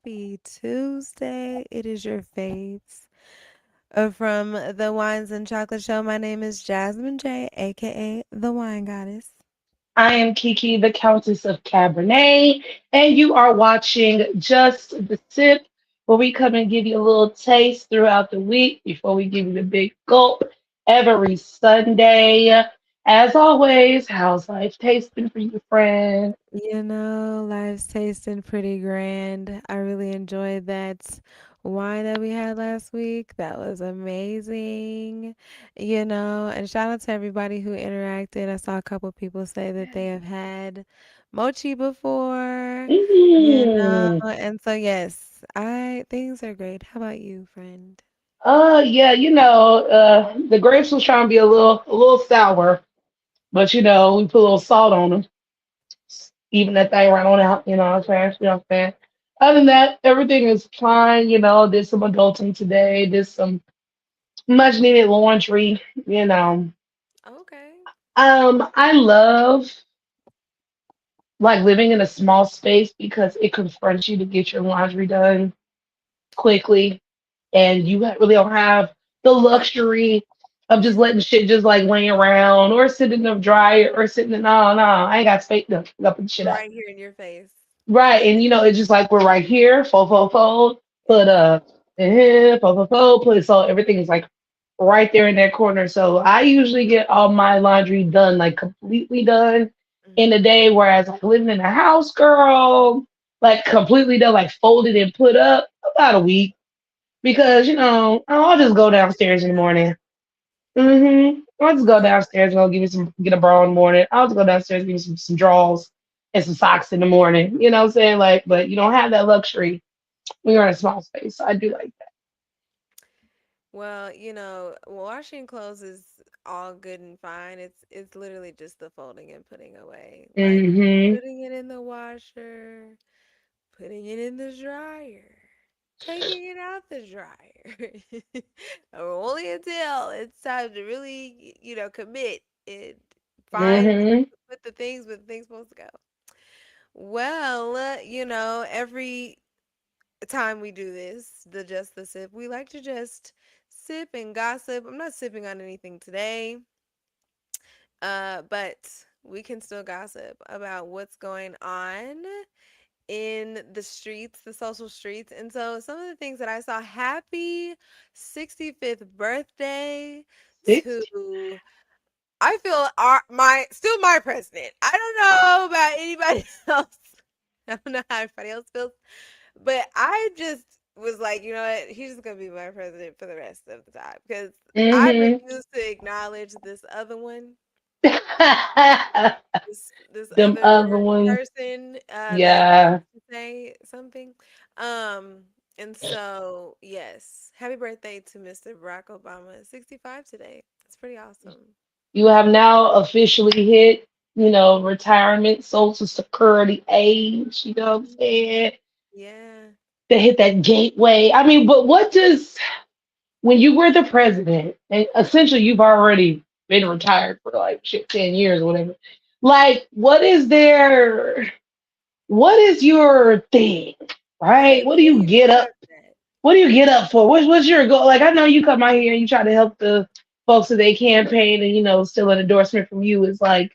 happy Tuesday. It is your faves. From the Wines and Chocolate Show, my name is Jasmine J, aka the Wine Goddess. I am Kiki, the Countess of Cabernet, and you are watching Just the Sip, where we come and give you a little taste throughout the week before we give you the big gulp every Sunday. As always, how's life tasting for you, friend? Life's tasting pretty grand. I really enjoyed that wine that we had last week. That was amazing. And shout out to everybody who interacted. I saw a couple people say that they have had mochi before, Mm. and so yes, I things are great. How about you, friend? Yeah, the grapes was trying to be a little sour, but we put a little salt on them. Even that thing right on out, what I'm saying? You know what I'm saying? Other than that, everything is fine, did some adulting today, did some much needed laundry, you know. Okay. I love like living in a small space because it confronts you to get your laundry done quickly and you really don't have the luxury of just letting shit just like laying around or sitting in the dryer or sitting in no, I ain't got space to put the shit up. Right here in your face. Right, and it's just like we're right here, fold, put Yep. in here, fold, put it so everything is like right there in that corner. So I usually get all my laundry done, like completely done in a Hmm. day, whereas like living in a house, girl, like completely done, like folded and put up about a week. Because, I'll just go downstairs in the morning. I'll just go downstairs and go get a bra in the morning. I'll just go downstairs and give me some drawers and some socks in the morning. You know what I'm saying? Like, but you don't have that luxury when you're in a small space. So I do like Well, washing clothes is all good and fine. It's literally just the folding and putting away. that. Like Mm-hmm. putting it in the washer, putting it in the dryer, taking it out the dryer. Only until it's time to really, commit and find Mm-hmm. put the things where the things supposed to go. Well, every time we do this, the Just the Sip, we like to just sip and gossip. I'm not sipping on anything today, but we can still gossip about what's going on in the streets, the social streets. And so some of the things that I saw, happy 65th birthday 60. to I feel my still my president. I don't know about anybody else. I don't know how everybody else feels. But I just was like, you know what? He's just gonna be my president for the rest of the time because I Mm-hmm. refuse to acknowledge this other one, this Them other other ones. person that Yeah. wants to say something. Um, and so yes, happy birthday to Mr. Barack Obama, 65 today. That's pretty awesome. You have now officially hit, retirement, social security age. You know what I'm saying? Yeah. They hit that gateway. I mean, but what does when you were the president, and essentially you've already been retired for like shit, 10 years or whatever. Like, what is your thing? Right? Right. What do What do you you get get up? out of that? What do you get up for? What's your goal? Like I know you come out here and you try to help the folks that they campaign and still an endorsement from you is like,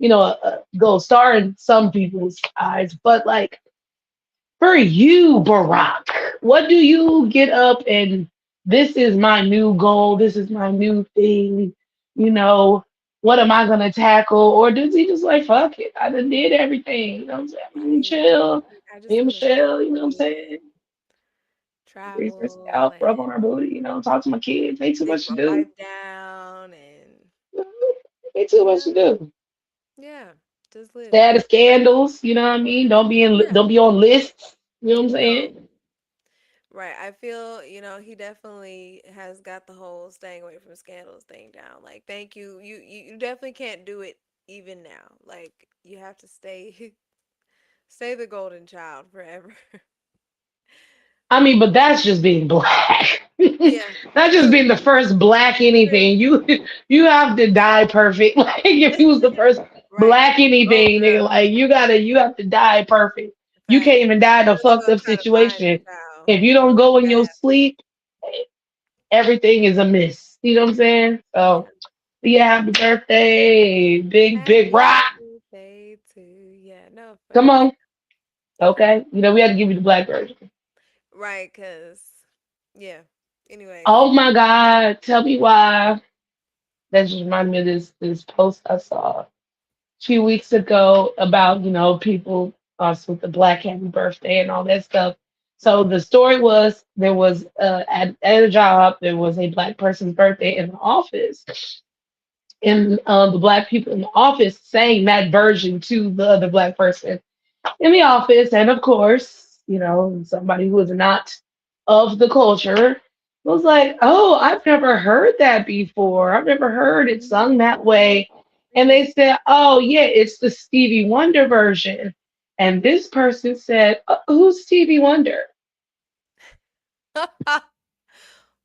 a gold star in some people's eyes. But like for you, Barack, what do you get up and this is my new goal, this is my new thing, you know, what am I gonna tackle? Or does he just like fuck it? I done did everything, you know what I'm saying? Right. Chill. I Me just and want to Michelle, you know what I'm celebrate saying? and Raise our travel scalp, rub on and our booty, talk to my kids. Ain't too live much to my do. life down and Ain't too you much know, to do. yeah, just live. Stay out of scandals, you know what I mean? Yeah. Don't be on lists, you know what I'm No. saying? Right. I feel, he definitely has got the whole staying away from scandals thing down. Like, thank you. You definitely can't do it even now. Like, you have to stay stay the golden child forever. I mean, but that's just being black. Yeah. That's just True. being the first black True. anything. You have to die perfect. Like if you was the first Right. black Oh anything, nigga, no. like you have to die perfect. You can't Facts. even die in a Really fucked gonna up try to find the situation. child. If you don't go in your Yeah. sleep, everything is amiss. You know what I'm saying? So, Yeah. yeah, happy birthday, big Happy rock. birthday to yeah. No Come facts. on. Okay. You know, we had to give you the black version. Right, cause yeah. Anyways. Oh my God. Tell me why. That just reminded me of this post I saw a few weeks ago about, people us with the black happy birthday and all that stuff. So Mm-hmm. the story was there was at a job, there was a black person's birthday in the office. And the black people in the office sang that version to the other black person in the office. And of course, somebody who was not of the culture was like, oh, I've never heard that before. I've never heard it sung that Mm-hmm. way. And they Really? said, oh, yeah, it's the Stevie Wonder version. And this person said, who's Stevie Wonder?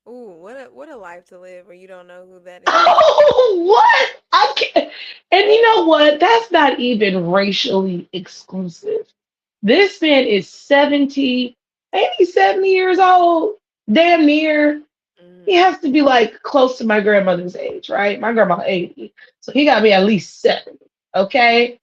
Ooh, what a life to live where you don't know who that is. Oh, what? I can't. And you know what? That's not even racially exclusive. This man is 70, maybe 70 years old, damn near. He Mm-hmm. has to be like close to my grandmother's age, right? My grandma 80. So he got to be at least 70. Okay.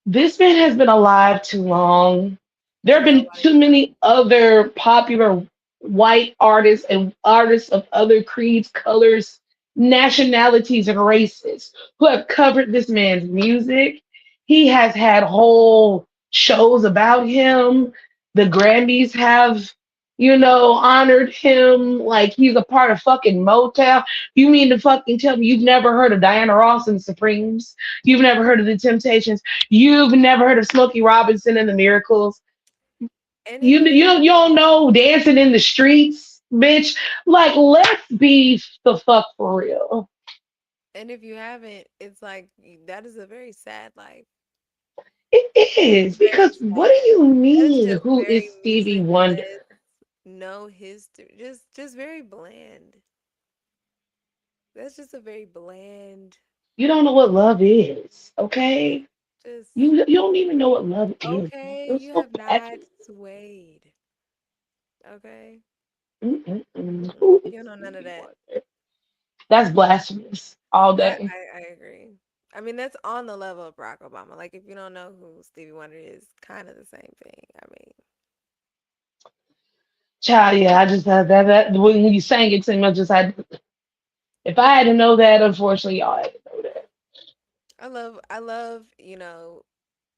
This man has been alive too long. There And have been nobody too knows. many other popular white artists and artists of other creeds, colors, nationalities, and races who have covered this man's music. He has had whole shows about him. The Grammys have, honored him like he's a part of fucking Motown. You mean to fucking tell me you've never heard of Diana Ross and the Supremes? You've never heard of the Temptations? You've never heard of Smokey Robinson and the Miracles. And if You you you don't you don't haven't, know dancing in the streets, bitch. Like, let's be the fuck for real. it's like that is a very sad life. It is Very because what do sad. you That is mean? just Who very is Stevie Wonder? musicless, no history. Just very bland. That's just a very bland. You don't know what love is, Just okay? just You don't even know what love is. okay, You're you so have not passionate. swayed. Okay? Mm-mm-mm. Mm-mm. Who is You don't know none of Stevie that. Wonder? That's blasphemous all I, day. I, I agree. I mean, that's on the level of Barack Obama. Like, if you don't know who Stevie Wonder is, kind of the same thing. I mean, Child, yeah, I just had that when you sang it to me, I just had if I yeah. had to know that, unfortunately, y'all had to know that. I love,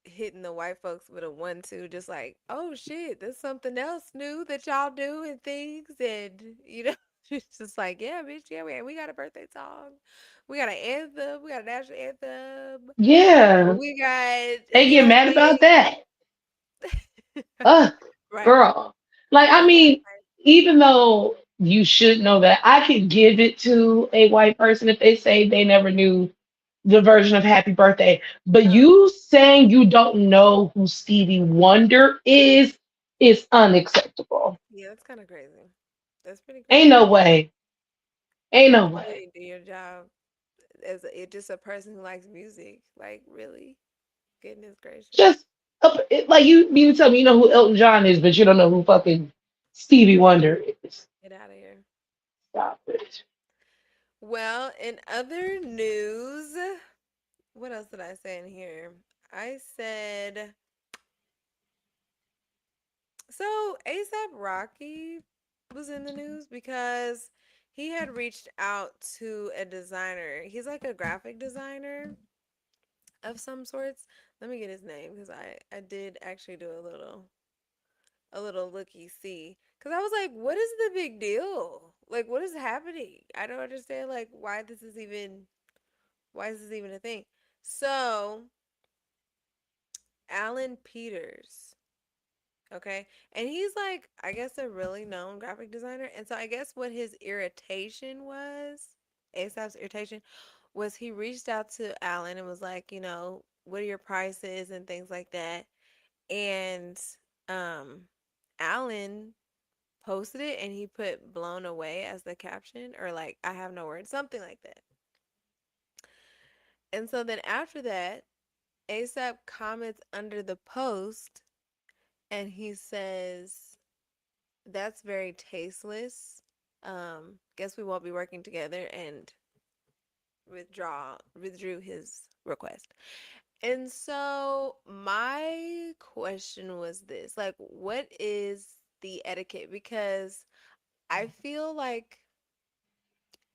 hitting the white folks with a 1-2, just like, oh shit, there's something else new that y'all do and things, and it's just like, yeah, bitch, yeah, we got a birthday song, we got an anthem, we got a national anthem, Yeah. we got, They get mad about that. Ugh, right, girl. Like, I that's mean, even though you should know that, I could give it to a white person if they say they never knew the version of Happy Birthday. But oh you saying you don't know who Stevie Wonder is unacceptable. yeah, that's kind of crazy. That's pretty Ain't crazy. no way. Ain't no You way. didn't do your job just a person who likes music. Like, really? Goodness gracious. Just like you tell me you know who Elton John is, but you don't know who fucking Stevie Wonder is. Get out of here. Stop it. Well, in other news, what else did I say in here? I said, so ASAP Rocky was in the news because he had reached out to a designer. He's like a graphic designer of some sorts. Let me get his name because I did actually do a little looky see because I was like, what is the big deal? Like, what is happening? I don't understand like why is this even a thing? So Alan Peters, okay, and he's like I guess a really known graphic designer, and so I guess what his irritation was, ASAP's irritation, was he reached out to Alan and was like, what are your prices and things like that, and um, Alan posted it and he put blown away as the caption or like I have no words, something like that. And so then after that, ASAP comments under the post and he says, "That's very tasteless. Guess we won't be working together," and withdrew his request. And so my question was this, like, what is the etiquette? Because I feel like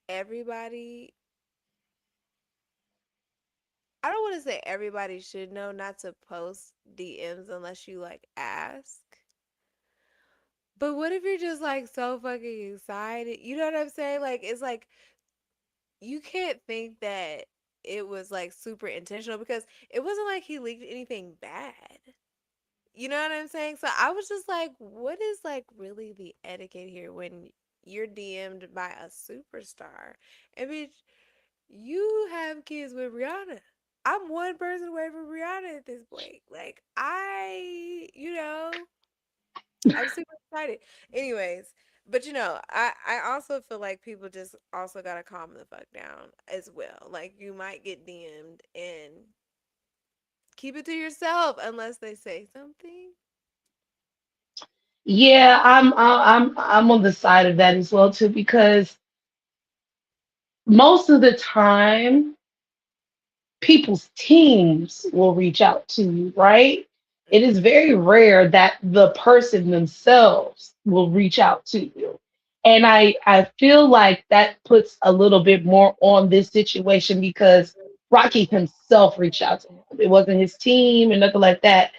everybody, I don't want to say everybody should know not to post DMs unless you like ask. But what if you're just like so fucking excited? You know what I'm saying? Like, it's like you can't think that it was like super intentional because it wasn't like he leaked anything bad. You know what I'm saying? So I was just like, what is like really the etiquette here when you're DM'd by a superstar? And bitch, you have kids with Rihanna. I'm one person away from Rihanna at this point. Like I'm super excited. Anyways, but I also feel like people just also gotta calm the fuck down as well. Like you might get DM'd and keep it to yourself unless they say something. Yeah, I'm on the side of that as well too because most of the time people's teams will reach out to you, right? It is Mm-hmm. very rare that the person themselves will reach out to you. And I feel like that puts a little bit more on this situation because Rocky himself reached out to him. It wasn't his team and nothing like that.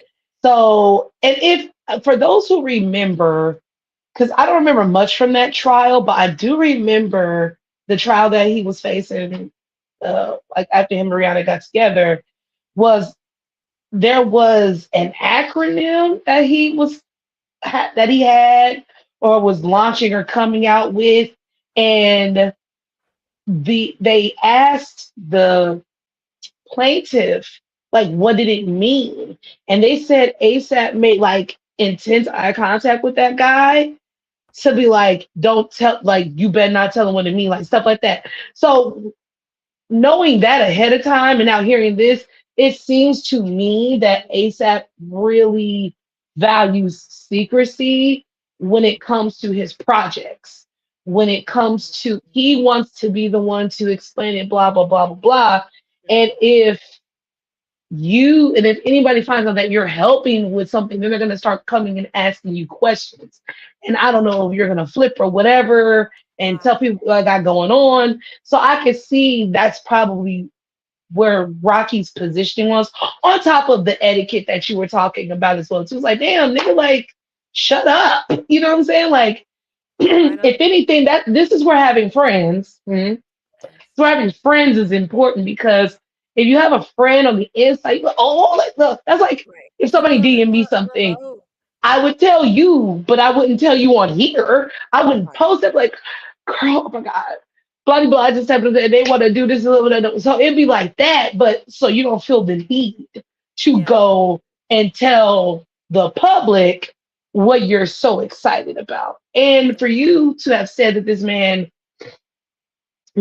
So, and if for those who remember, because I don't remember much from that trial, but I do remember the trial that he was facing, like after him and Rihanna got together, was there was an acronym that that he had or was launching or coming out with, and they asked the plaintiff like what did it mean, and they said ASAP made like intense eye contact with that guy to be like, don't tell, like, you better not tell him what it means, like stuff like that. So knowing that ahead of time and now hearing this, it seems to me that ASAP really values secrecy when it comes to his projects. When it comes to, he wants to be the one to explain it, blah, blah, blah, blah, blah. And if anybody finds out that you're helping with something, then they're going to start coming and asking you questions. And I don't know if you're going to flip or whatever and tell Right. people what I got going on. So I could see that's probably where Rocky's positioning was, on top of the etiquette that you were talking about as well. So it's like, damn, nigga, like, shut up. You know what I'm saying? Like, I know. if anything, that this is where having friends. So having friends is important because if you have a friend on the inside, you go, oh, look, that's like Right. if You somebody know the DM me something, hello. I would tell you, but I wouldn't tell you on here. I wouldn't Right. post it like, girl, oh my God, blah, blah, blah. I just happened to, they want to do this, blah, blah, blah. So it'd be like that, but so you don't feel the need to Yeah. go and tell the public what you're so excited about. And Yeah. for you to have said that this man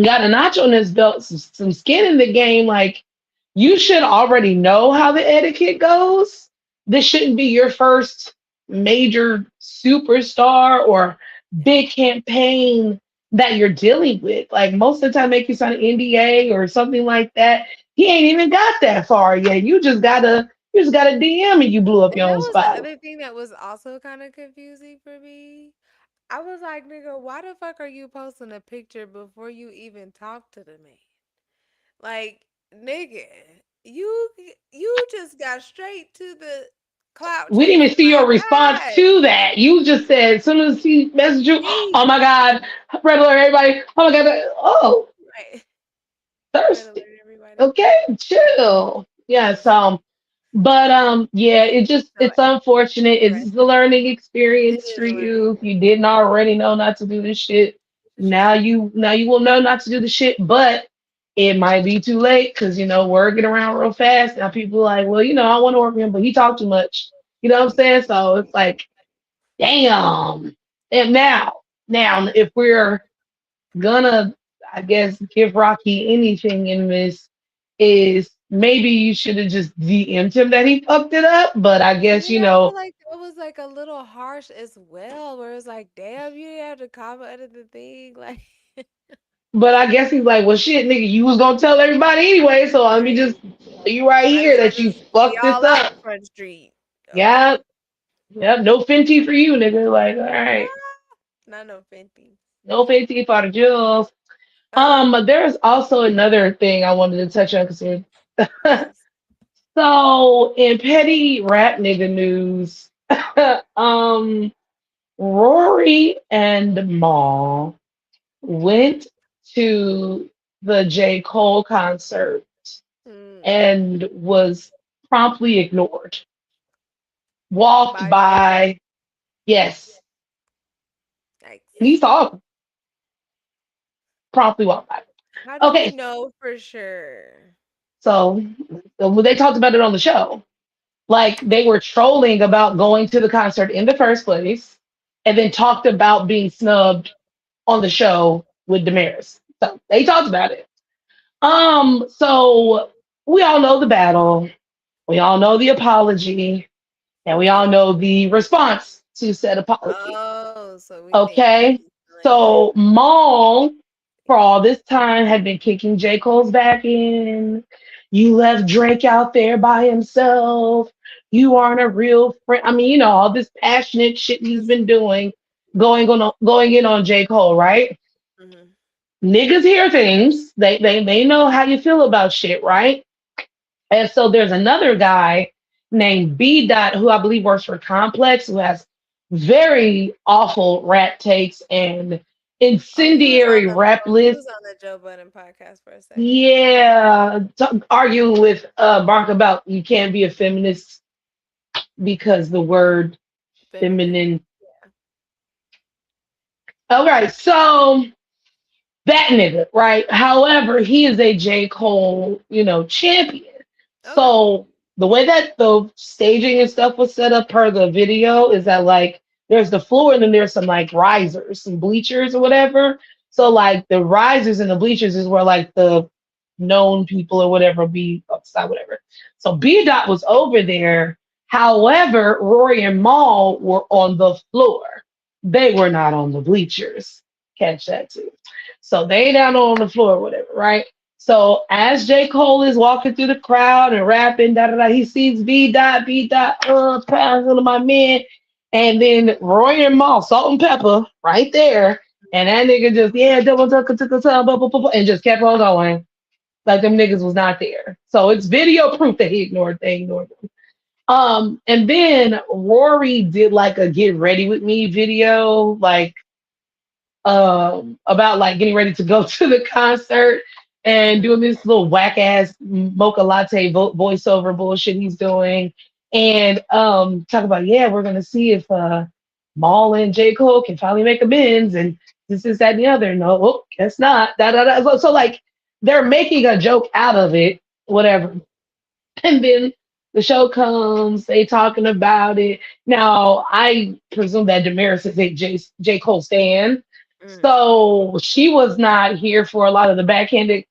got a notch on his belt, some skin in the game. Like you should already know how the etiquette goes. This shouldn't be your first major superstar or big campaign that you're dealing with. Like most of the time, make you sign an NDA or something like that. He ain't even got that far yet. You just got a DM and you blew up And your that own was the spot. other thing that was also kind of confusing for me. I was like, nigga, why the fuck are you posting a picture before you even talk to the man? Like, nigga, you you just got straight to the clout We didn't chasing. even see your Like, response God, to that. You just said as soon as he messaged you, oh me. my God, red alert, everybody. Oh my God, oh, Right. Red thirsty. alert, everybody. Okay, chill. Yeah, Yes. so but yeah, So it's unfortunate. right. It's a learning It experience for is a learning you. If you didn't already know not to do this shit, experience. now you will know not to do the shit, but it might be too late because word get around real fast. Now people are like, well, I want to work with him, but he talked too much. You know what I'm saying? So it's like, damn. And now if we're gonna, I guess, give Rocky anything in this, is maybe you should have just DM'd him that he fucked it up. But I guess, Yeah, I feel like it was like a little harsh as well, where it's like, damn, you didn't have to comment under the thing. Like, But I guess he's like, well, shit, nigga, you was gonna tell everybody anyway, so let me right. just tell you right Might here as well that you just be fucked this all out up. in Front Street. Yeah, Okay. yeah, no Fenty for you, nigga. Like, all right, Not no Fenty. no Fenty for the jewels. Um, There's also another thing I wanted to touch on because yes. so in petty rap nigga news, um, Rory and Maul Mm, went to the J. Cole concert mm. and was promptly ignored. Walked By J. Cole. by, yes, Yikes. he saw him, promptly walked by. How do we Okay, know for sure? so they talked about it on the show. Like they were trolling about going to the concert in the first place, and then talked about being snubbed on the show with Damaris. So they talked about it. So we all know the battle. We all know the apology, and we all Okay. know the response to said apology. Oh, so we think that Okay. he's feeling So like, Maul, for all this time, had been kicking J. Cole's back in. You left Drake out there by himself. You aren't a real friend. I mean, all this passionate shit he's just, been doing, yeah. going in on J. Cole, right? Hmm. Niggas hear things. They know how you feel about shit, right? And so there's another guy named B Dot who I believe works for Complex who has very awful rat takes and Oh, incendiary rap he lists. was on the Joe Budden podcast for a second. Yeah, arguing with Mark about you can't be a feminist because the word Feminine. feminine. All right, so that nigga, right? However, he is a J. Cole, champion. Okay. So the way that the staging and stuff was set up per the video is that like there's the floor and then there's some like risers, some bleachers or whatever. So Hmm. like the risers and the bleachers is where like the known people or whatever be outside, whatever. So B Dot was over there. However, Rory and Maul were on the floor. They were not on the bleachers. Catch that too. So they down on the floor, whatever, right? So as J. Cole is walking through the crowd and rapping, da da da, he sees B Dot, pounds of my man, and then Roy and Moss, Salt and Pepper, right there, and that nigga just double took a time, and just kept on going like them niggas was not there. So it's video proof that they ignored them. And then Rory did like a get ready with me video, like about like getting ready to go to the concert and Hmm. doing this little whack ass mocha latte voiceover bullshit he's doing. And talk about, yeah, we're gonna see if Maul and J. Cole can finally make amends and this is that and the other. No, oh, guess not. Da, da, da. So like they're making a joke out of it, whatever. And then the show comes, they talking about it. Now, I presume that Damaris is a J. Cole stan. Hmm. So she was not here for a lot of the backhanded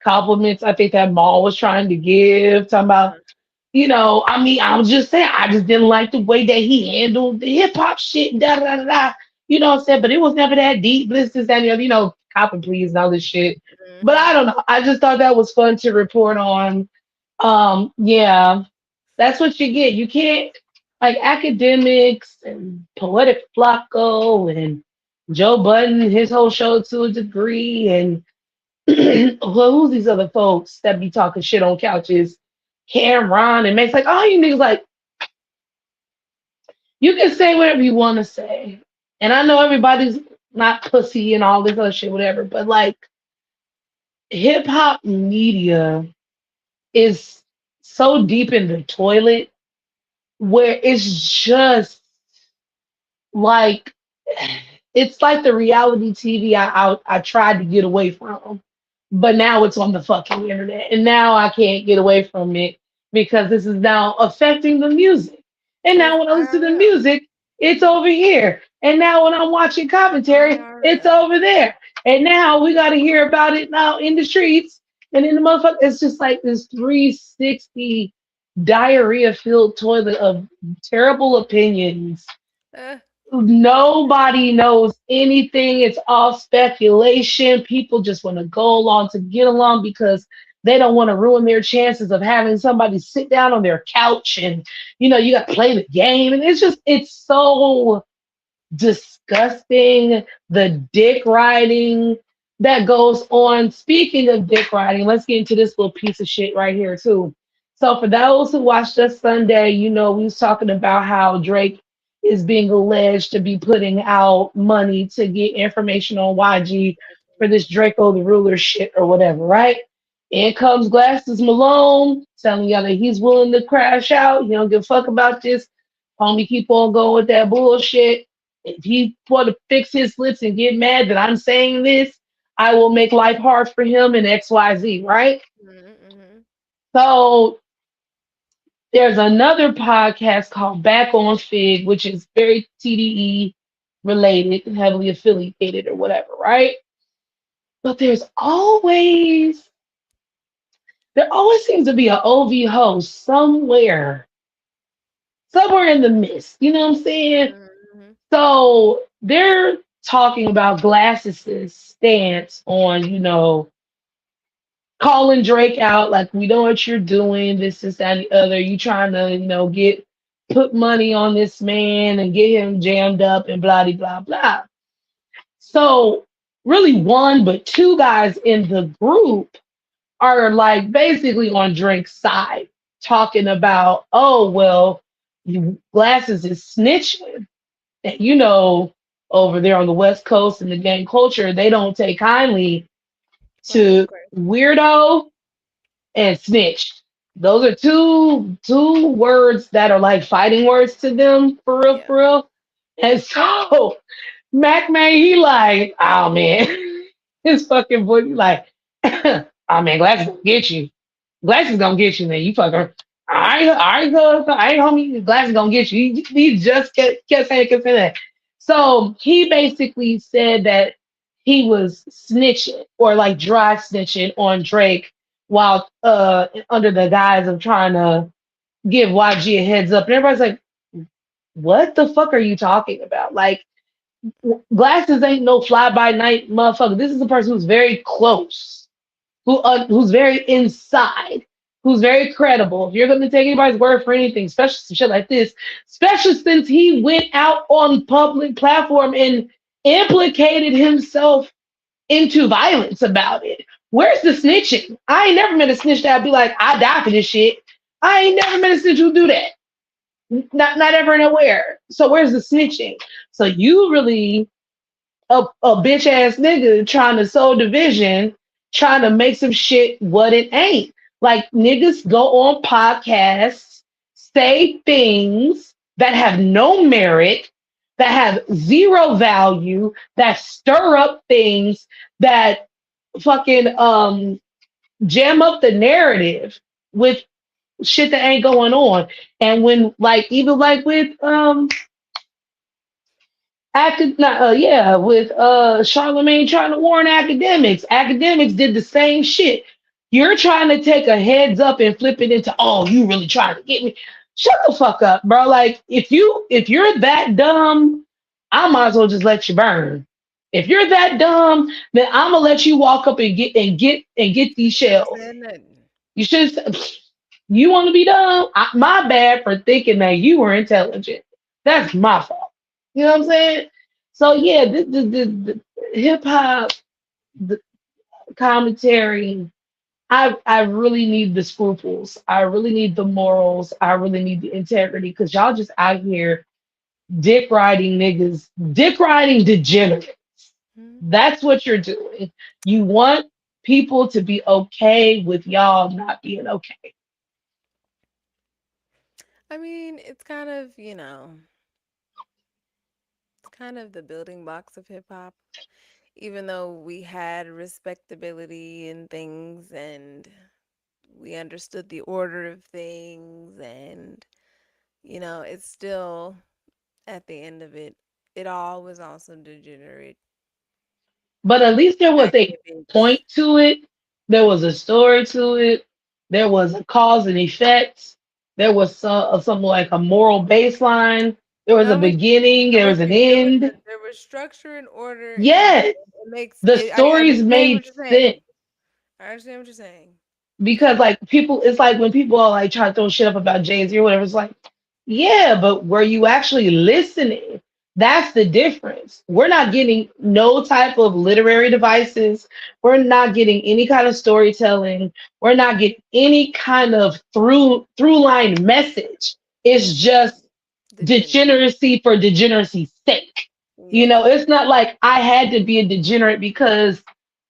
compliments I think that Maul was trying to give. Talking about, Hmm. I mean, I was just saying, I just didn't like the way that he handled the hip hop shit, da da da da. You know what I'm saying? But it was never that deep. This, that, and the other, cop and please and all this shit. But Hmm. I don't know. I just thought that was fun to report on. Yeah, that's what you get. You can't like academics and poetic Flacco and Joe Budden, his whole show to a degree, and well, who's these other folks that be talking shit on couches? Cameron and Max, like all you niggas, like you can say whatever you want to say, and I know everybody's not pussy and all this other shit, whatever, but like hip hop media is so deep in the toilet where it's just like it's like the reality TV I tried to get away from, but now it's on the fucking internet, and now I can't get away from it because this is now affecting the music. And It's now when I listen to the IRL. music, it's over here. And now when I'm watching commentary, it's IRL. over there. And now we got to hear about it now in the streets and in the motherfucker. It's just like this 360. diarrhea filled toilet of terrible opinions. Uh, Nobody knows anything. It's all speculation. People just want to go along to get along because they don't want to ruin their chances of having somebody sit down on their couch and you got to play the game. And it's so disgusting. The dick riding that goes on. Speaking of dick riding, let's get into this little piece of shit right here too. So for those who watched us Sunday, we was talking about how Drake is being alleged to be putting out money to get information on YG for this Draco the Ruler shit or whatever, right? In comes Glasses Malone telling y'all that he's willing to crash out. He don't give a fuck about this. Homie, keep on going with that bullshit. If he want to fix his lips and get mad that I'm saying this, I will make life hard for him and XYZ, right? mm-hmm. So there's another podcast called Back on Fig, which is very TDE related, heavily affiliated or whatever, right? But there always seems to be an OV host somewhere in the mist. You know what I'm saying? Mm-hmm. So they're talking about Glasses' stance on, calling Drake out, like, we know what you're doing, this, that, and the other. You trying to, put money on this man and get him jammed up and blah, blah, blah. So really one, but two guys in the group are like basically on Drake's side, talking about, oh, well, Glasses is snitching. And over there on the West Coast in the gang culture, they don't take kindly Right, of to course. weirdo and snitch. Those are two words that are like fighting words to them, for real, Yeah. for real. And so Mac man, he like, oh man, his fucking boy, he like, oh man, Glasses gonna get you. Glasses gonna get you, man. You fucker. I ain't homie. Glasses gonna get you. He just kept saying that. So he basically said that he was snitching or like dry snitching on Drake while under the guise of trying to give YG a heads up. And everybody's like, what the fuck are you talking about? Like, Glasses ain't no fly by night motherfucker. This is a person who's very close, who's very inside, who's very credible. If you're going to take anybody's word for anything, especially some shit like this, especially since he went out on public platform and implicated himself into violence about it. Where's the snitching? I ain't never met a snitch that'd be like, I die for this shit. I ain't never met a snitch who do that. Not ever nowhere. So where's the snitching? So you really a bitch ass nigga trying to sow division, trying to make some shit what it ain't. Like niggas go on podcasts, say things that have no merit, that have zero value, that stir up things, that fucking jam up the narrative with shit that ain't going on. And when like even like with with Charlemagne trying to warn academics. Academics did the same shit. You're trying to take a heads up and flip it into, oh, you really trying to get me. Shut the fuck up, bro. Like if you're that dumb, I might as well just let you burn. If you're that dumb, then I'm gonna let you walk up and get these Should have shells. said nothing. You should. You want to be dumb? My bad for thinking that you were intelligent. That's my fault. You know what I'm saying? So Yeah. yeah, the hip hop, the commentary. I really need the scruples. I really need the morals. I really need the integrity because y'all just out here dick riding niggas, dick riding degenerates. Mhm. That's what you're doing. You want people to be okay with y'all not being okay. I mean, it's kind of, it's kind of the building blocks of hip hop. Even though we had respectability and things and we understood the order of things and it's still at the end of it, it all was also degenerate But at least there was a activities. point to it. There was a story to it. There was a cause and effect. There was something like a moral baseline. There was No, a beginning. There I'm was with an you. end. There was structure and order, and Yes, it makes the it. I stories understand made what you're saying. sense. I understand what you're saying. Because like people, it's like when people are like trying to throw shit up about Jay-Z or whatever, it's like, yeah, but were you actually listening? That's the difference. We're not getting no type of literary devices. We're not getting any kind of storytelling. We're not getting any kind of through line message. It's Yeah, just degenerate. degeneracy for degeneracy's sake. You Yeah, know, it's not like I had to be a degenerate because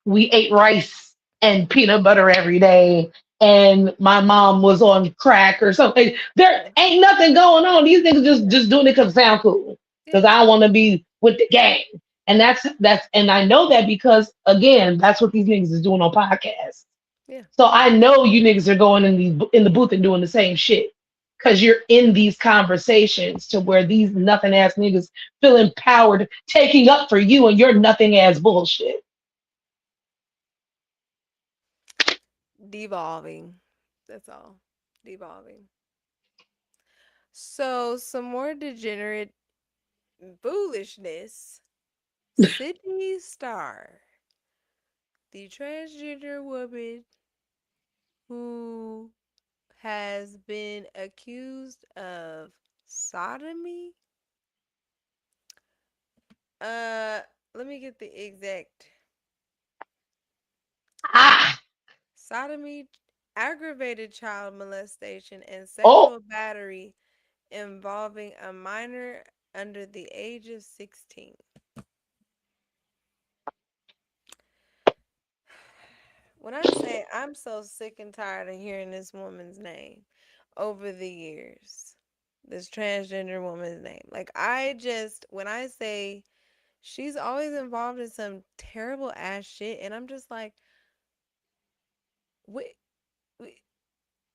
we ate rice and peanut butter every day and my mom was on crack or something. There yeah, ain't nothing going on. These niggas just doing it because it sound cool. Because yeah, I want to be with the gang. And that's and I know that because again, that's what these niggas is doing on podcasts. yeah. So I know you niggas are going in the booth and doing the same shit. Cause you're in these conversations to where these nothing ass niggas feel empowered taking up for you and your nothing ass bullshit. Devolving. That's all. Devolving. So some more degenerate foolishness. Sidney Starr, the transgender woman who has been accused of sodomy. Uh, Let me get the exact Ah, sodomy, aggravated child molestation, and oh, sexual battery involving a minor under the age of 16. When I say I'm so sick and tired of hearing this woman's name over the years, this transgender woman's name, like I just, when I say she's always involved in some terrible ass shit, and I'm just like, wait, wait,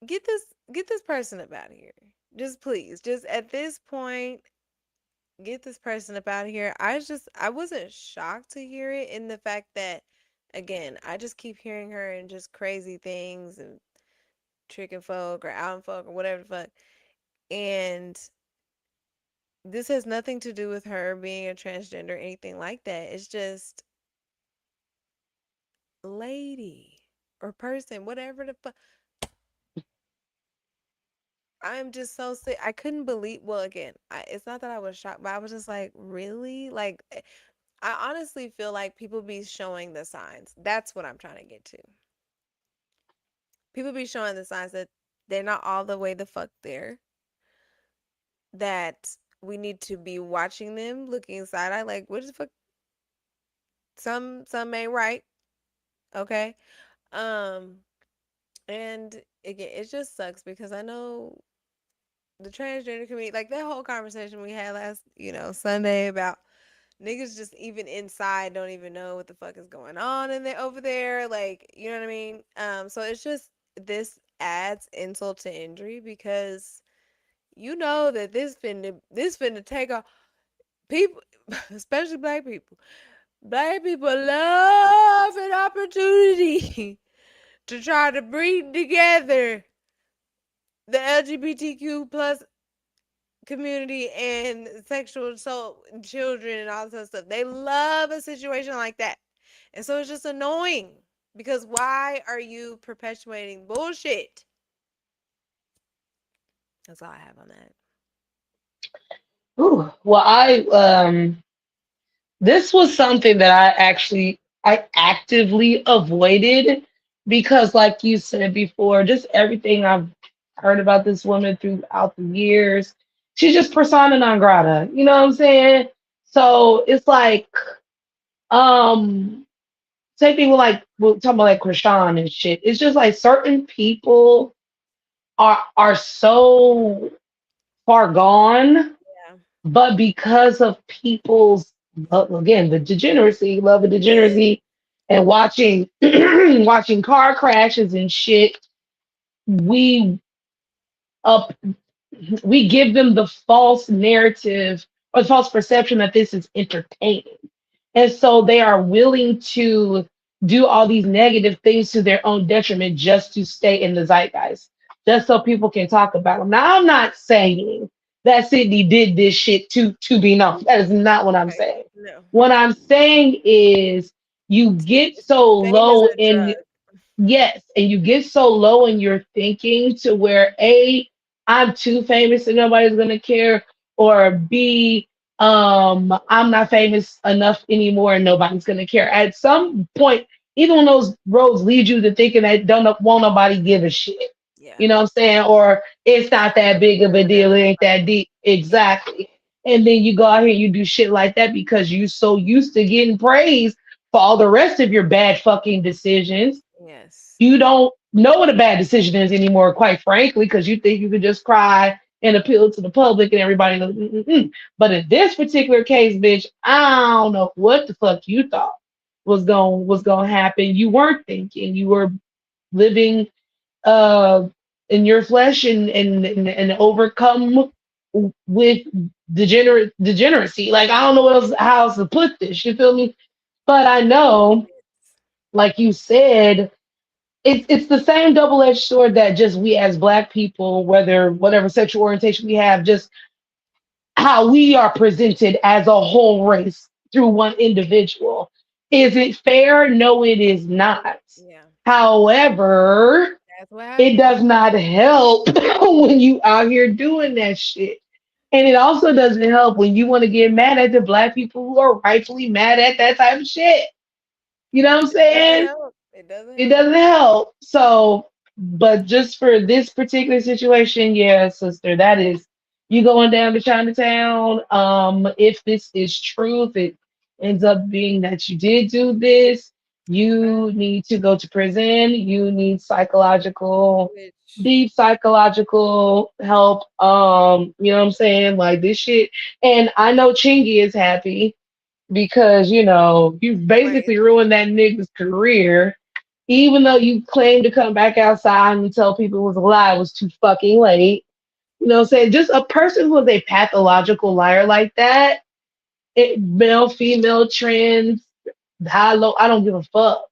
get this person up out of here. Just please, just at this point, get this person up out of here. I wasn't shocked to hear it in the fact that, again, I just keep hearing her and just crazy things and tricking folk or outing folk or whatever the fuck. And this has nothing to do with her being a transgender or anything like that. It's just lady or person, whatever the fuck. I'm just so sick. I couldn't believe. Well, again, it's not that I was shocked, but I was just like, really? Like, I honestly feel like people be showing the signs. That's what I'm trying to get to. People be showing the signs that they're not all the way the fuck there. That we need to be watching them, looking side eye, like, what the fuck? Some ain't right. Okay. Um, and again, it just sucks because I know the transgender community, like that whole conversation we had last, Sunday about niggas just even inside don't even know what the fuck is going on in there over there. Like, you know what I mean? So it's just this adds insult to injury because you know that this finna take off people, especially black people. Black people love an opportunity to try to bring together the LGBTQ plus community and sexual assault and children and all this other stuff. They love a situation like that. And so it's just annoying because why are you perpetuating bullshit? That's all I have on that. ooh. Well, this was something that I actively avoided because, like you said before, just everything I've heard about this woman throughout the years, she's just persona non grata. You know what I'm saying? So it's like, um, same thing with like we're talking about like Krishan and shit. It's just like certain people are so far gone, Yeah. but because of people's again the degeneracy, love of Yeah. degeneracy, and watching watching car crashes and shit, we up we give them the false narrative or the false perception that this is entertaining. And so they are willing to do all these negative things to their own detriment just to stay in the zeitgeist. just so people can talk about them. Now, I'm not saying that Sydney did this shit to be known. That is not what I'm Okay. saying. No. What I'm saying is you get so Fame is low a in. drug. Yes, and you get so low in your thinking to where A, I'm too famous and nobody's gonna care, or B, I'm not famous enough anymore and nobody's gonna care. At some point, even when those roads lead you to thinking that don't won't nobody give a shit. Yeah. You know what I'm saying? Or it's not That's that the big of a point deal, whenever it ain't somebody. that deep. Yeah. Exactly. And then you go out here and you do shit like that because you so used to getting praise for all the rest of your bad fucking decisions. Yes. You don't know what a bad decision is anymore, quite frankly, because you think you could just cry and appeal to the public and everybody knows. Mm-mm-mm. But in this particular case, bitch, I don't know what the fuck you thought was going to happen. You weren't thinking. You were living uh in your flesh and overcome with degeneracy. Like, I don't know what else how else to put this. You feel me? But I know, like you said, it's the same double-edged sword that just we as black people, whether whatever sexual orientation we have, just how we are presented as a whole race through one individual. Is it fair? No, it is not. Yeah. However, That's what it happened. does not help when you out here doing that shit. And it also doesn't help when you want to get mad at the black people who are rightfully mad at that type of shit. You know what I'm It doesn't saying? help. It doesn't It help. doesn't help. So, but just for this particular situation, yeah, sister, that is you going down to Chinatown. If this is true, if it ends up being that you did do this, Okay. you need to go to prison. You need psychological, Which, deep psychological help. You know what I'm saying? Like this shit. And I know Chingy is happy because you right. basically ruined that nigga's career, even though you claim to come back outside and tell people it was a lie. It was too fucking late. You know what I'm saying? Just a person who is a pathological liar like that, male, female, trans, high, low, I don't give a fuck.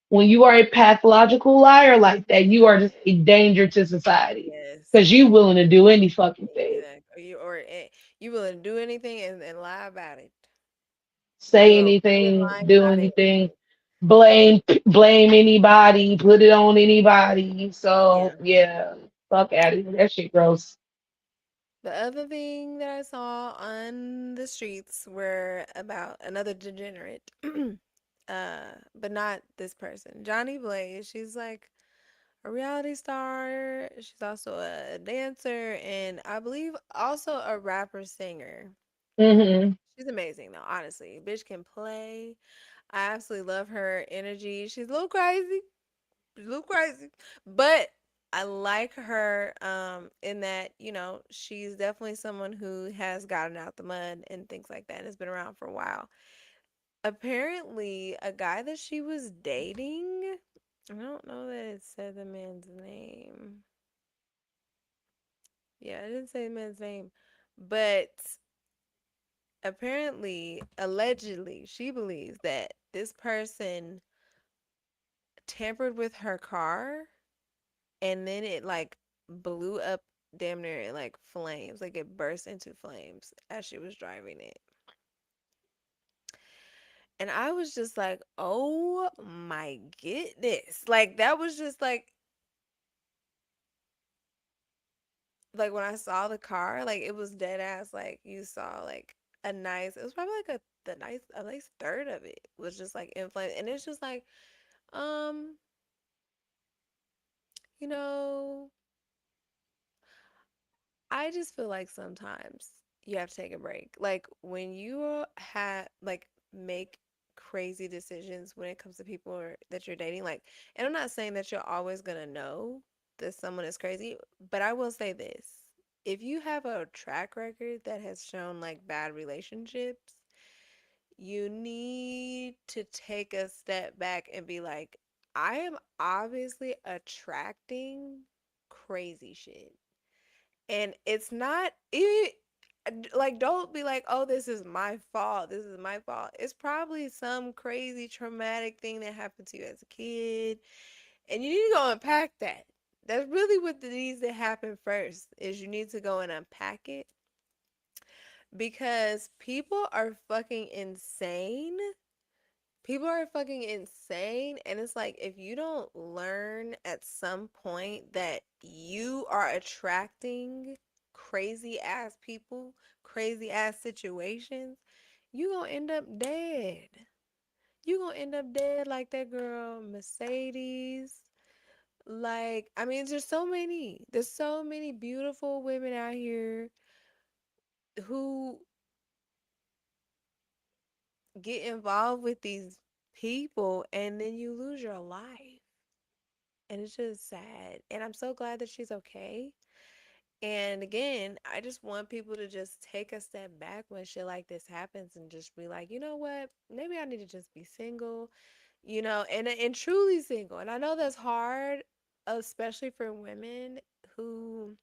When you are a pathological liar like that, you are just a danger to society Yes. because you willing to do any fucking thing, Exactly. You willing to do anything and lie about it. You say okay with anything, lying do about anything, anything. blame anybody, put it on anybody. So Yeah. yeah, fuck out of here. That shit gross. The other thing that I saw on the streets were about another degenerate. But not this person. Johnny Blaze. She's like a reality star. She's also a dancer and I believe also a rapper singer. Hmm. She's amazing though, honestly. Bitch can play. I absolutely love her energy. She's a little crazy. She's a little crazy. But I like her in that, she's definitely someone who has gotten out the mud and things like that and has been around for a while. Apparently, a guy that she was dating, I don't know that it said the man's name. Yeah, it didn't say the man's name. But apparently, allegedly, she believes that this person tampered with her car and then it like blew up damn near in like flames. Like it burst into flames as she was driving it. And I was just like, oh my goodness. Like that was just like when I saw the car, like it was dead ass like you saw like a nice it was probably like a nice third of it was just like in flames. And it's just like, um, you know, I just feel like sometimes you have to take a break. Like when you have like make crazy decisions when it comes to people that you're dating, like, and I'm not saying that you're always gonna know that someone is crazy, but I will say this. If you have a track record that has shown like bad relationships, you need to take a step back and be like, I am obviously attracting crazy shit. And it's not it, like don't be like, "Oh, this is my fault. This is my fault." It's probably some crazy traumatic thing that happened to you as a kid, and you need to go unpack that. That's really what needs to happen first is you need to go and unpack it because people are fucking insane. People are fucking insane. And it's like, if you don't learn at some point that you are attracting crazy ass people, crazy ass situations, you gonna end up dead. You gonna end up dead like that girl Mercedes. Like, I mean, there's so many beautiful women out here who get involved with these people and then you lose your life. And it's just sad. And I'm so glad that she's okay. And again, I just want people to just take a step back when shit like this happens and just be like, you know what? Maybe I need to just be single, and truly single. And I know that's hard, especially for women who,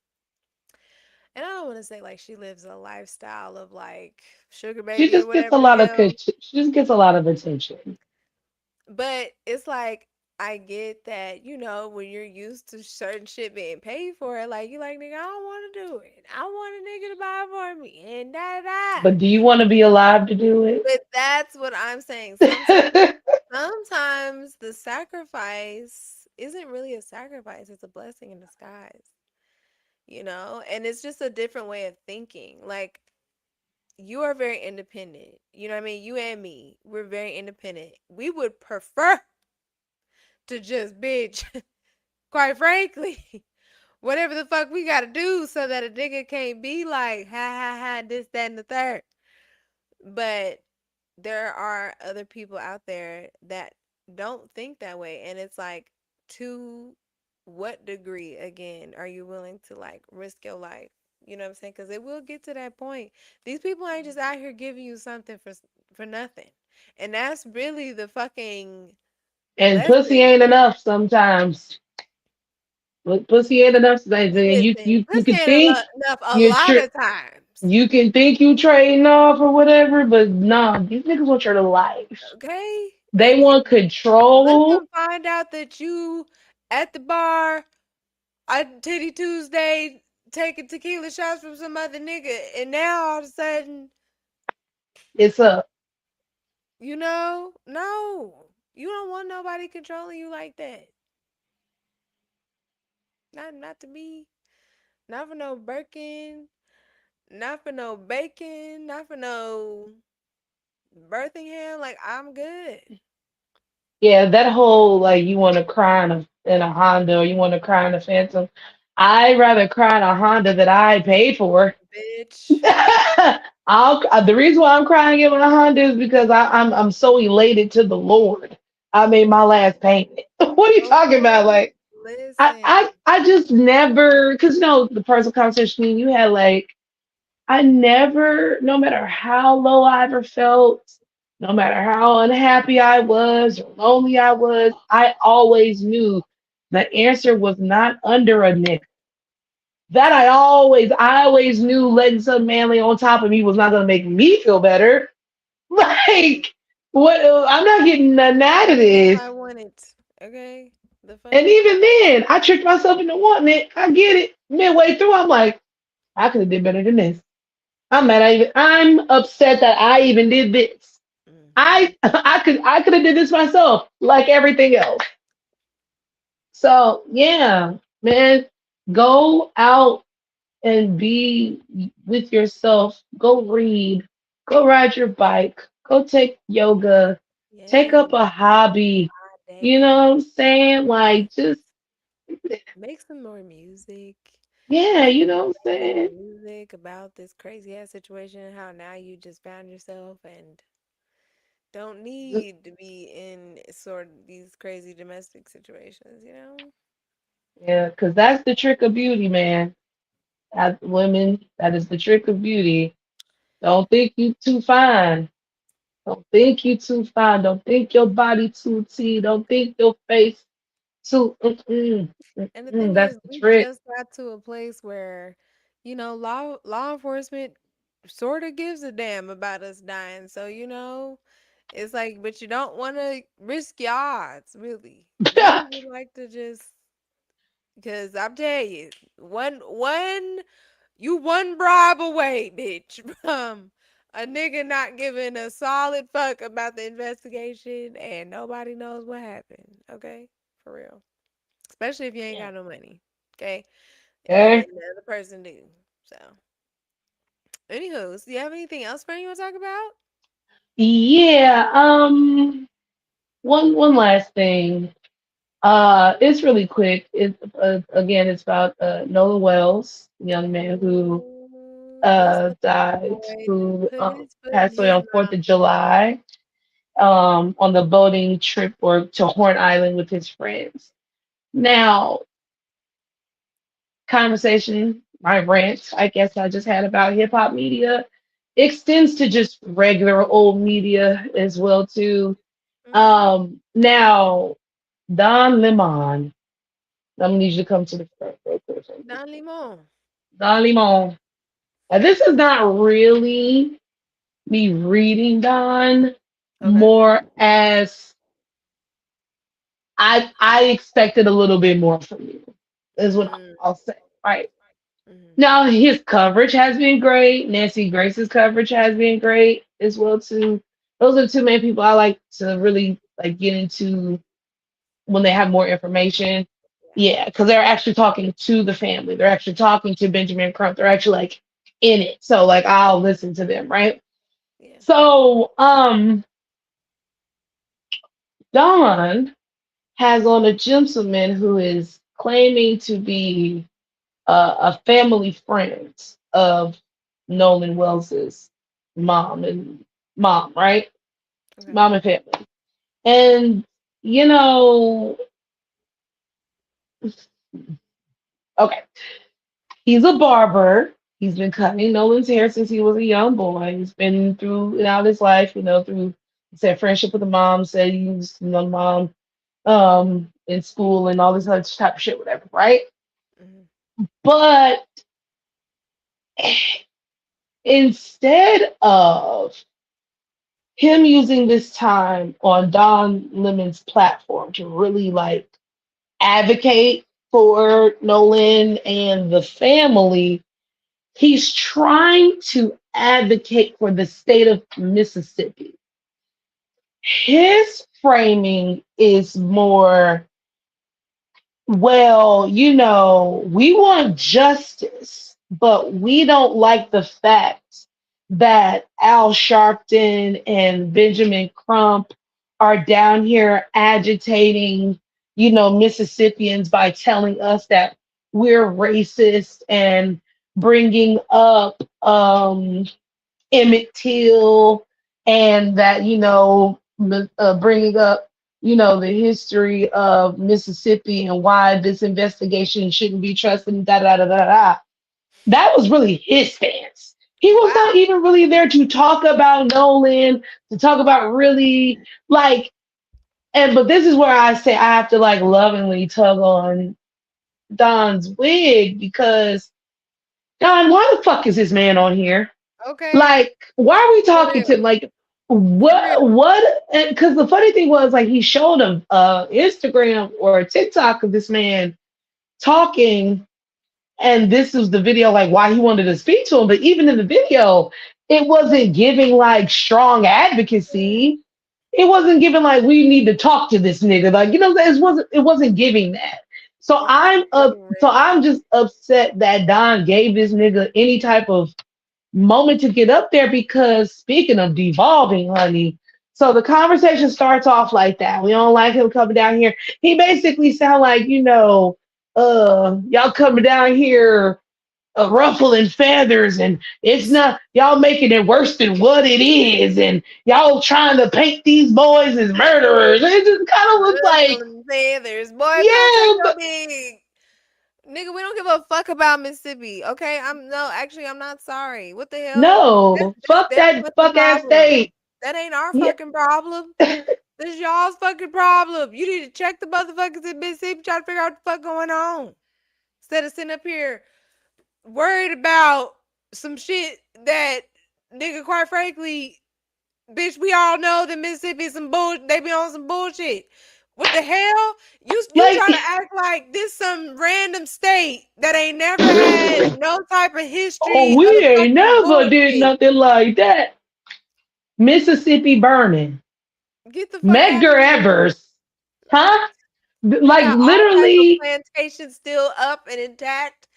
and I don't want to say like she lives a lifestyle of like sugar She baby or just gets a whatever the lot of hell. she just gets a lot of attention. But it's like I get that, when you're used to certain shit being paid for it, like you like, nigga, I don't want to do it. I want a nigga to buy it for me and da da da. But do you want to be alive to do it? But that's what I'm saying. Sometimes the sacrifice isn't really a sacrifice, it's a blessing in disguise. And it's just a different way of thinking. Like you are very independent. You know what I mean? You and me, we're very independent. We would prefer to just bitch, quite frankly, whatever the fuck we gotta do so that a nigga can't be like, ha ha ha, this, that, and the third. But there are other people out there that don't think that way. And it's like, to what degree, again, are you willing to like risk your life? You know what I'm saying? Because it will get to that point. These people ain't just out here giving you something for nothing. And that's really the fucking And pussy lesson. ain't enough sometimes. Pussy ain't enough. Listen, You pussy can ain't think enough a you lot tr- of times. you can think you trading off or whatever, but nah, these niggas want your life. Okay? They And want let control. them find out that you at the bar on Titty Tuesday taking tequila shots from some other nigga, and now all of a sudden, It's a no, you don't want nobody controlling you like that. Not to me. Not for no Birkin. Not for no bacon. Not for no Birmingham. Like I'm good. yeah, that whole like you want to cry in a Honda or you want to cry in a Phantom. I'd rather cry in a Honda that I paid for. Bitch. The reason why I'm crying in my Honda is because I'm so elated to the Lord. I made my last payment. What are you talking about? Okay. Like Listen. I just never because the personal conversation you had like I never, no matter how low I ever felt, no matter how unhappy I was or lonely I was, I always knew the answer was not under a nigga. That I always knew letting some manly on top of me was not gonna make me feel better. Like, what? I'm not getting nothing out of Only if this. I want it. Okay? The And fuck? even then, I tricked myself into wanting it. I get it. Midway through, I'm like, I could have did better than this. I'm mad. I'm upset that I even did this. Hmm. I could have did this myself, like everything else. So yeah, man, go out and be with yourself. Go read. Go ride your bike. Go take yoga. Take Yes. up a hobby. You Day. know what I'm saying? Like Yes. just Make some more music. yeah, Make you some know what I'm positive saying? music about this crazy ass situation. How now you just found yourself and don't need to be in sort of these crazy domestic situations. Yeah, because that's the trick of beauty, man. As women, that is the trick of beauty. Don't think you too fine. Don't think you too fine. Don't think your body too T. Don't think your face too. And the thing That's is, the we trick. just got to a place where, law enforcement sort of gives a damn about us dying. So, it's like, but you don't want to risk your odds, really. Most people like to just, Cause I'm telling you, you one bribe away, bitch, from a nigga not giving a solid fuck about the investigation and nobody knows what happened. Okay? For real. Especially if you ain't Yeah. got no money. Okay? And Okay. the other person do. So anywho, do you have anything else for you want to talk about? Yeah. One last thing. It's really quick. Again, it's about Nolan Wells, the young man who Oh, this little died, boy who put his foot in passed away his on Fourth mouth. of July, on the boating trip or to Horn Island with his friends. Now, conversation, my rant, I guess I just had about hip hop media extends to just regular old media as well too. Mm-hmm. Now, Don Lemon, I'm gonna need you to come to the front real quick. Don Limon. Don Lemon. Now, this is not really me reading Don, Okay. more as I expected a little bit more from you, is what Mm, I'll say. Right. mm-hmm. Now his coverage has been great. Nancy Grace's coverage has been great as well too. Those are the two main people I like to really like get into when they have more information. Yeah. Yeah, because they're actually talking to the family. They're actually talking to Benjamin Crump. They're actually like in it. So like I'll listen to them, right? Yeah. So Don has on a gentleman who is claiming to be a family friend of Nolan Wells's mom and mom, right? Okay. Mom and family. And you know, okay, he's a barber. He's been cutting Nolan's hair since he was a young boy. He's been through and out his life, through said friendship with the mom, said he used to know the mom in school and all this other type of shit, whatever, right? Mm-hmm. But instead of him using this time on Don Lemon's platform to really like advocate for Nolan and the family, he's trying to advocate for the state of Mississippi. His framing is more, well, we want justice, but we don't like the fact that Al Sharpton and Benjamin Crump are down here agitating, Mississippians by telling us that we're racist and bringing up Emmett Till, and that bringing up the history of Mississippi and why this investigation shouldn't be trusted. And da da da da da. That was really his stance. He was not Wow. even really there to talk about Nolan, to talk about really like. And but this is where I say I have to like lovingly tug on Don's wig, because Don, why the fuck is this man on here? Okay. Like, why are we For talking to him? real. Like, For real. what? Because the funny thing was, like, he showed a Instagram or a TikTok of this man talking, and this was the video, like, why he wanted to speak to him. But even in the video, it wasn't giving like strong advocacy. It wasn't giving like we need to talk to this nigga. Like, it wasn't giving that. So It's giving I'm random. just upset that Don gave this nigga any type of moment to get up there, because speaking of devolving, honey, so the conversation starts off like that. We don't like him coming down here. He basically sound like, y'all coming down here ruffling feathers, and it's not y'all making it worse than what it is, and y'all trying to paint these boys as murderers. It just kind of looks like, Ruffling feathers. Boy, if you don't take yeah, your but big nigga, we don't give a fuck about Mississippi. Okay? I'm not sorry. What the hell? no, That's fuck their that fucking fuck ass problem. state. That ain't our Yeah, fucking problem. This is y'all's fucking problem. You need to check the motherfuckers in Mississippi, try to figure out what the fuck going on. Instead of sitting up here worried about some shit that, nigga, quite frankly, bitch, we all know that Mississippi is some bull. They be on some bullshit. What the hell? You Like, trying to act like this some random state that ain't never had no type of oh, history we of ain't fucking never did bullshit. nothing like that. Mississippi burning. Get the fuck out of Medgar here. Evers. Huh? You Like got all type of literally, plantations still up and intact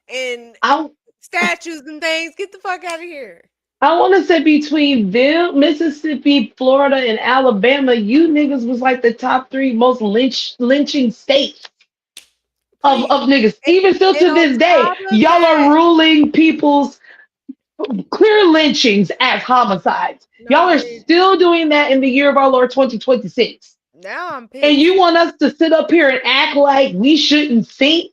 and I statues and things. Get the fuck out of here. I want to say between them, Mississippi, Florida, and Alabama, you niggas was like the top three most lynching states Please. of niggas. And, Even still and to on this day, top of y'all are that, ruling people's clear lynchings as homicides. no, Y'all are bitch. still doing that in the year of our Lord 2026. Now I'm And pissed. you want us to sit up here and act like we shouldn't think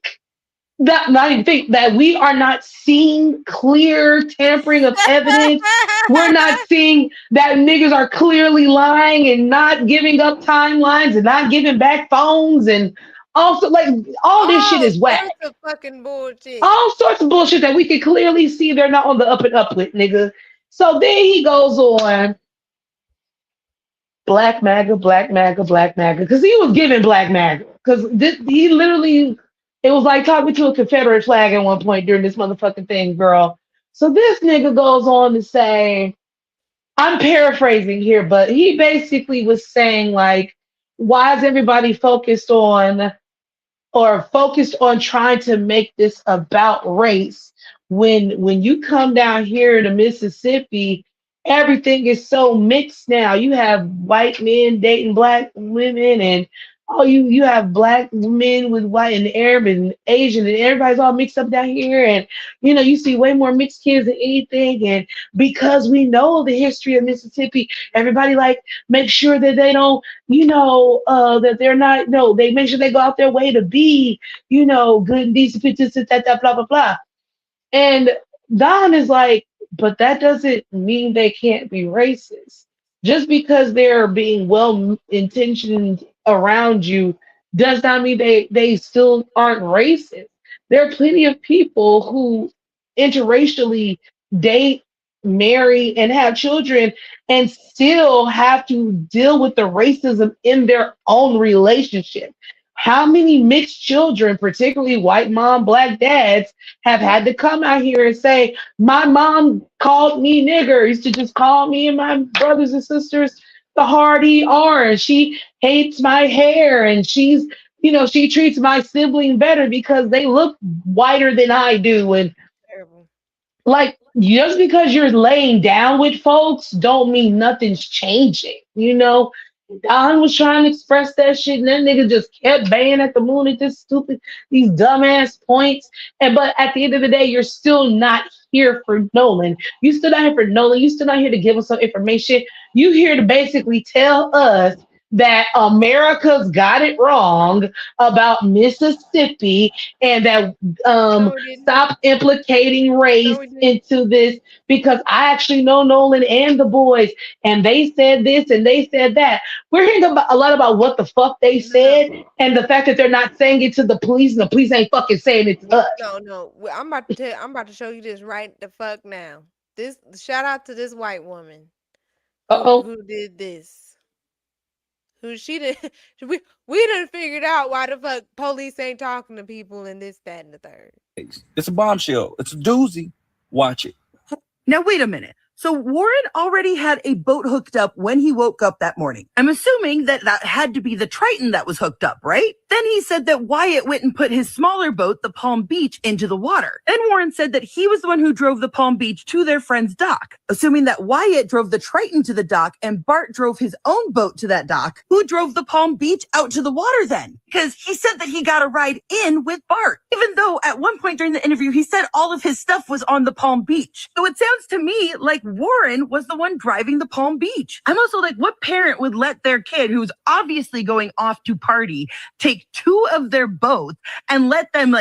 that not even think that we are not seeing clear tampering of evidence. We're not seeing that niggas are clearly lying and not giving up timelines and not giving back phones and also like all this shit All is whack. sorts of fucking bullshit. All sorts of bullshit that we can clearly see they're not on the up and up with, nigga. So then he goes on Black MAGA, Black MAGA, Black MAGA, because he was giving Black MAGA. Because he literally, it was like talking to a Confederate flag at one point during this motherfucking thing, girl. So this nigga goes on to say, I'm paraphrasing here, but he basically was saying, like, why is everybody focused on or focused on trying to make this about race when you come down here to Mississippi, everything is so mixed now. You have white men dating black women and oh you have black men with white and Arab and Asian and everybody's all mixed up down here and you see way more mixed kids than anything and because we know the history of Mississippi, everybody like make sure that they don't that they're not, no, they make sure they go out their way to be, good and decent, that, blah, blah, blah. And Don is like, but that doesn't mean they can't be racist. Just because they're being well intentioned around you does not mean they still aren't racist. There are plenty of people who interracially date, marry, and have children and still have to deal with the racism in their own relationship. How many mixed children, particularly white mom, black dads, have had to come out here and say, my mom called me nigger, used to just call me and my brothers and sisters the hard ER, and she hates my hair, and she treats my sibling better because they look whiter than I do. And Terrible. like just because you're laying down with folks don't mean nothing's changing. Don was trying to express that shit, and that nigga just kept banging at the moon at these dumbass points. And but at the end of the day, you're still not here for Nolan. You still not here for Nolan. You still not here to give us some information. You here to basically tell us that America's got it wrong about Mississippi and that No, we didn't. stop implicating No, race we didn't. into this because I actually know Nolan and the boys and they said this and they said that. We're hearing a lot about what the fuck they No, no, said and the fact that they're not saying it to the police and the police ain't fucking saying it to us. no, no. I'm about to tell. I'm about to show you this right the fuck now. This shout out to this white woman Uh-oh. who did this. Who she did? We done figured out why the fuck police ain't talking to people and this, that, and the third. It's a bombshell. It's a doozy. Watch it. Now, wait a minute. So Warren already had a boat hooked up when he woke up that morning. I'm assuming that that had to be the Triton that was hooked up, right? Then he said that Wyatt went and put his smaller boat, the Palm Beach, into the water. Then Warren said that he was the one who drove the Palm Beach to their friend's dock. Assuming that Wyatt drove the Triton to the dock and Bart drove his own boat to that dock, who drove the Palm Beach out to the water then? Because he said that he got a ride in with Bart, even though at one point during the interview, he said all of his stuff was on the Palm Beach. So it sounds to me like Warren was the one driving the Palm Beach. I'm also like, what parent would let their kid, who's obviously going off to party, take two of their boats and let them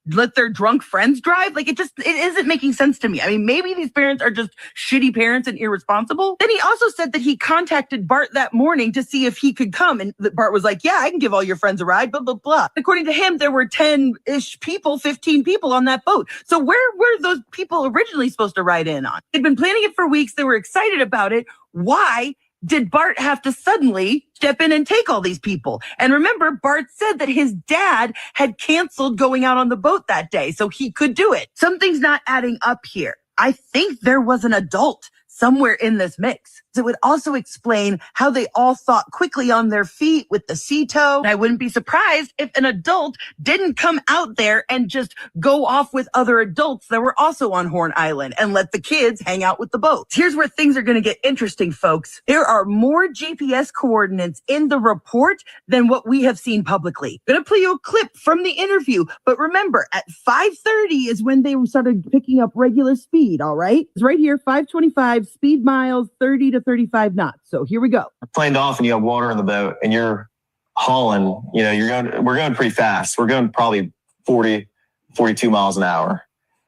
let their drunk friends drive? Like, it isn't making sense to me. I mean, maybe these parents are just shitty parents and irresponsible. Then he also said that he contacted Bart that morning to see if he could come. And Bart was like, yeah, I can give all your friends a ride, blah, blah, blah. According to him, there were 10-ish people, 15 people on that boat. So where were those people originally supposed to ride in on? They'd been planning it for weeks. They were excited about it. Why did Bart have to suddenly step in and take all these people? And remember, Bart said that his dad had canceled going out on the boat that day, so he could do it. Something's not adding up here. I think there was an adult somewhere in this mix. It would also explain how they all thought quickly on their feet with the sea tow. I wouldn't be surprised if an adult didn't come out there and just go off with other adults that were also on Horn Island and let the kids hang out with the boats. Here's where things are going to get interesting, folks. There are more GPS coordinates in the report than what we have seen publicly. I'm going to play you a clip from the interview, but remember, at 5:30 is when they started picking up regular speed, all right? It's right here, 525, speed miles, 30 to 35 knots. So here we go. Planed off and you have water in the boat and you're hauling, we're going pretty fast. We're going probably 40, 42 miles an hour.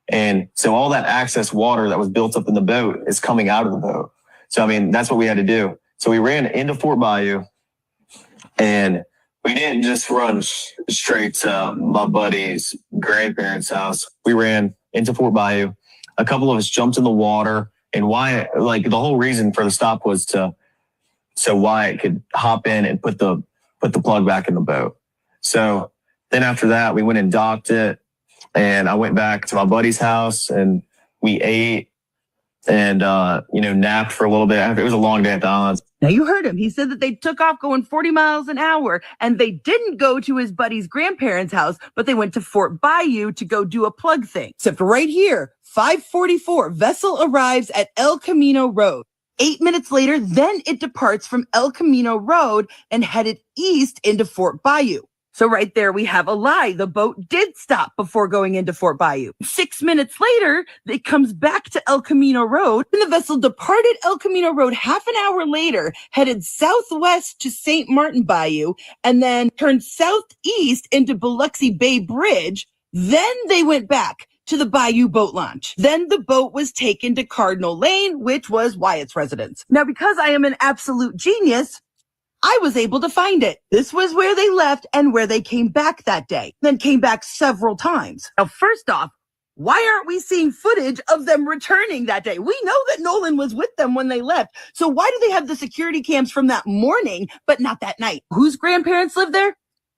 And so all that excess water that was built up in the boat is coming out of the boat. So, that's what we had to do. So we ran into Fort Bayou and we didn't just run straight to my buddy's grandparents' house. We ran into Fort Bayou. A couple of us jumped in the water. And Wyatt, the whole reason for the stop was so Wyatt could hop in and put the plug back in the boat. So then after that, we went and docked it, and I went back to my buddy's house and we ate and napped for a little bit. It was a long day at the islands. Now, you heard him. He said that they took off going 40 miles an hour, and they didn't go to his buddy's grandparents' house, but they went to Fort Bayou to go do a plug thing. Except right here, 5:44, vessel arrives at El Camino Road. 8 minutes later, then it departs from El Camino Road and headed east into Fort Bayou. So right there, we have a lie. The boat did stop before going into Fort Bayou. 6 minutes later, it comes back to El Camino Road, and the vessel departed El Camino Road half an hour later, headed southwest to St. Martin Bayou, and then turned southeast into Biloxi Bay Bridge. Then they went back to the Bayou boat launch. Then the boat was taken to Cardinal Lane, which was Wyatt's residence. Now, because I am an absolute genius, I was able to find it. This was where they left and where they came back that day, then came back several times. Now, first off, why aren't we seeing footage of them returning that day? We know that Nolan was with them when they left. So why do they have the security cams from that morning, but not that night? Whose grandparents lived there?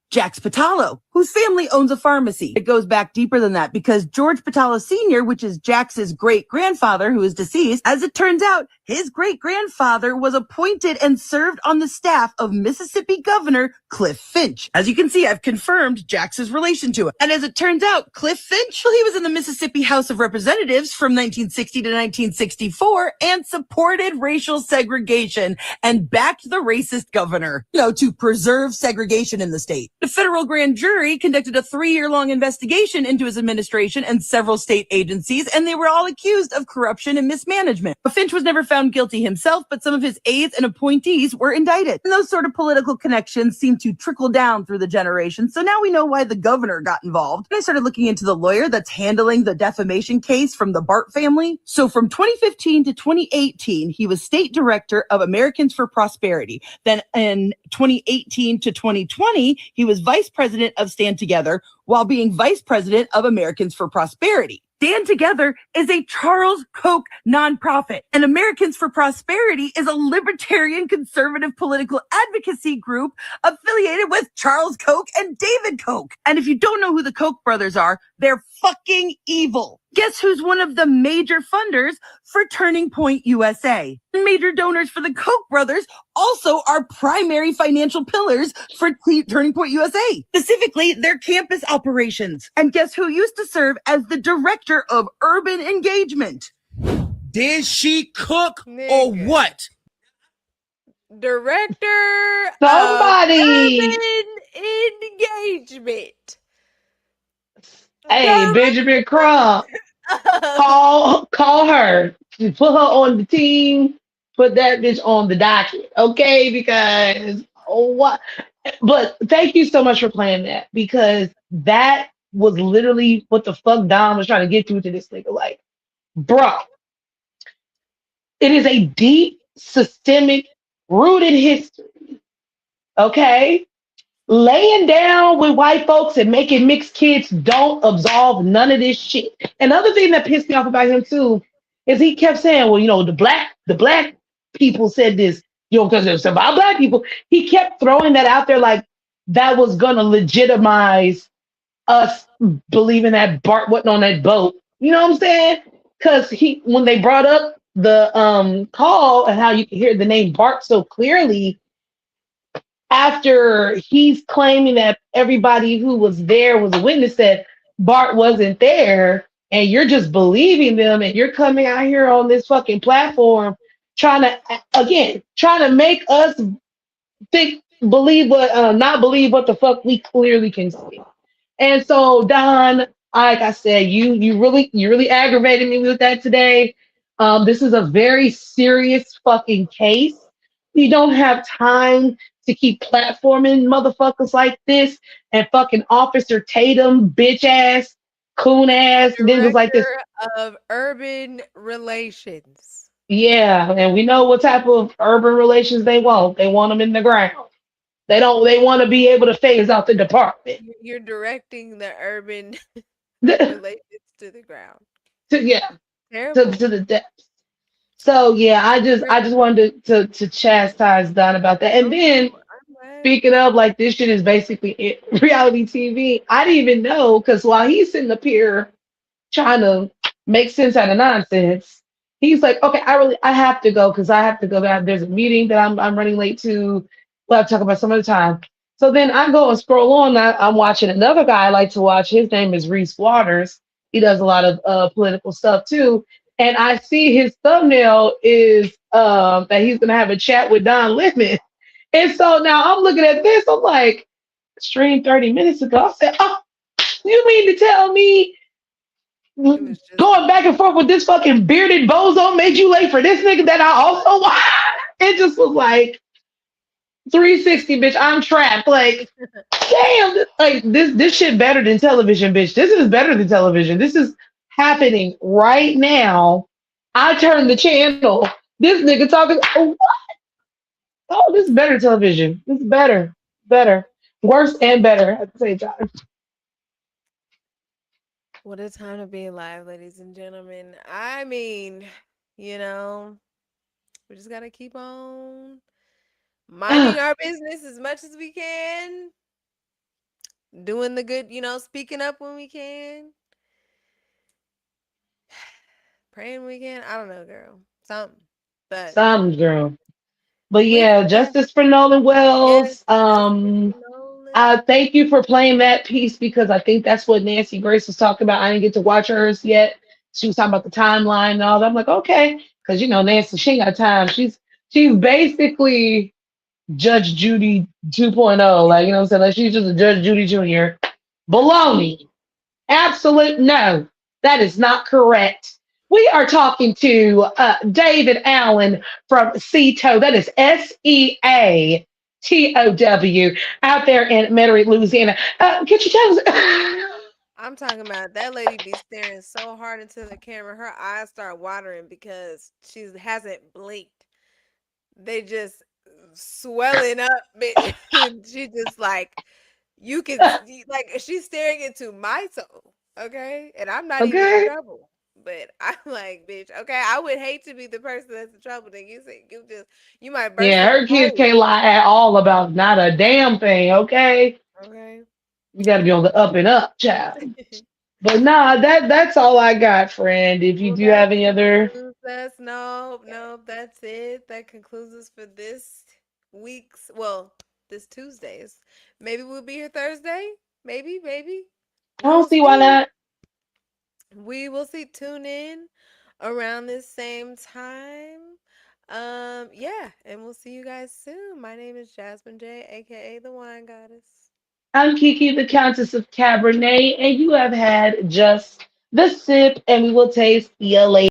Jax Patalo, whose family owns a pharmacy. It goes back deeper than that because George Patalo Sr., which is Jax's great-grandfather who is deceased, as it turns out, his great-grandfather was appointed and served on the staff of Mississippi Governor Cliff Finch. As you can see, I've confirmed Jax's relation to him. And as it turns out, Cliff Finch, well, he was in the Mississippi House of Representatives from 1960 to 1964 and supported racial segregation and backed the racist governor, to preserve segregation in the state. The federal grand jury conducted a 3-year-long investigation into his administration and several state agencies, and they were all accused of corruption and mismanagement. Finch was never found guilty himself, but some of his aides and appointees were indicted. And those sort of political connections seem to trickle down through the generations, so now we know why the governor got involved. And I started looking into the lawyer that's handling the defamation case from the Bart family. So from 2015 to 2018, he was state director of Americans for Prosperity. Then in 2018 to 2020, he was vice president of Stand Together while being vice president of Americans for Prosperity. Stand Together is a Charles Koch nonprofit, and Americans for Prosperity is a libertarian conservative political advocacy group affiliated with Charles Koch and David Koch. And if you don't know who the Koch brothers are, they're fucking evil. Guess who's one of the major funders for Turning Point USA? Major donors for the Koch brothers also are primary financial pillars for Turning Point USA, specifically their campus operations. And guess who used to serve as the director of urban engagement? Did she cook or what? Director Somebody. of urban engagement. Hey, Benjamin Crump, call her. Put her on the team. Put that bitch on the docket, okay? Because what? But thank you so much for playing that, because that was literally what the fuck Don was trying to get to this nigga. Like, bro, it is a deep, systemic, rooted history. Okay? Laying down with white folks and making mixed kids don't absolve none of this shit. Another thing that pissed me off about him too is he kept saying, well, the black people said this. You know, because it's about black people. He kept throwing that out there like that was gonna legitimize us believing that Bart wasn't on that boat. You know what I'm saying? Because he when they brought up the call and how you can hear the name Bart so clearly, after he's claiming that everybody who was there was a witness that Bart wasn't there, and you're just believing them, and you're coming out here on this fucking platform trying to again trying to make us think believe what not believe what the fuck we clearly can see. And so Don, like I said, you really aggravated me with that today. This is a very serious fucking case. You don't have time to keep platforming motherfuckers like this and fucking Officer Tatum, bitch ass, coon ass niggas like this. Director of Urban Relations. Yeah, and we know what type of urban relations they want. They want them in the ground. They don't. They want to be able to phase out the department. You're directing the urban to, relations to the ground. yeah, to Terrible. the depths. So yeah, I just Terrible. wanted to chastise Don about that. And I'm then I'm glad. speaking of like this shit is basically reality TV. I didn't even know because while he's sitting up here trying to make sense out of nonsense. He's like, okay, I have to go because I have to go back. There's a meeting that I'm running late to. We'll have to talk about some other time. So then I go and scroll on. I'm watching another guy I like to watch. His name is Reese Waters. He does a lot of political stuff too. And I see his thumbnail is that he's gonna have a chat with Don Lemon. And so now I'm looking at this. I'm like, stream 30 minutes ago. I said, oh, you mean to tell me It was just going back on. and forth with this fucking bearded bozo made you late for this nigga that I also watched. It just was like 360, bitch. I'm trapped. Like, damn, like this shit better than television, bitch. This is better than television. This is happening right now. I turned the channel. This nigga talking. Oh, oh, this is better television. This is better, better, worse and better at the same time. What a time to be alive, ladies and gentlemen. I mean, you know, we just gotta keep on minding our business as much as we can, doing the good, speaking up when we can, praying when we can. I don't know, girl. Something. But Some girl. But with yeah, that, justice for Nolan yes, Wells. justice for Nolan. Thank you for playing that piece because I think that's what Nancy Grace was talking about. I didn't get to watch hers yet. She was talking about the timeline and all that. I'm like, okay, because you know Nancy, she ain't got time. She's basically Judge Judy 2.0. Like you know what I'm saying? Like she's just a Judge Judy Jr. Baloney. Absolute no. That is not correct. We are talking to David Allen from CETO. That is SEATOW out there in Metairie, Louisiana. Could you tell us? I'm talking about that lady be staring so hard into the camera, her eyes start watering because she hasn't blinked. They just swelling up, bitch. And she just like you can like she's staring into my soul, okay? And I'm not even in Okay. trouble. But I'm like, bitch, okay, I would hate to be the person that's in trouble. Then you say you might burst Yeah, in her kids cold. can't lie at all about not a damn thing. Okay. Okay. You got to be on the up and up, child. But nah, that's all I got, friend. If you Well, do that have any other, concludes us. No, no, that's it. That concludes us for this this Tuesday's. Maybe we'll be here Thursday. Maybe, maybe. I don't We'll see why see. not. We will see. Tune in around this same time. Yeah, and we'll see you guys soon. My name is Jasmine J, aka the Wine Goddess. I'm Kiki, the Countess of Cabernet, and you have had just the sip, and we will taste you later.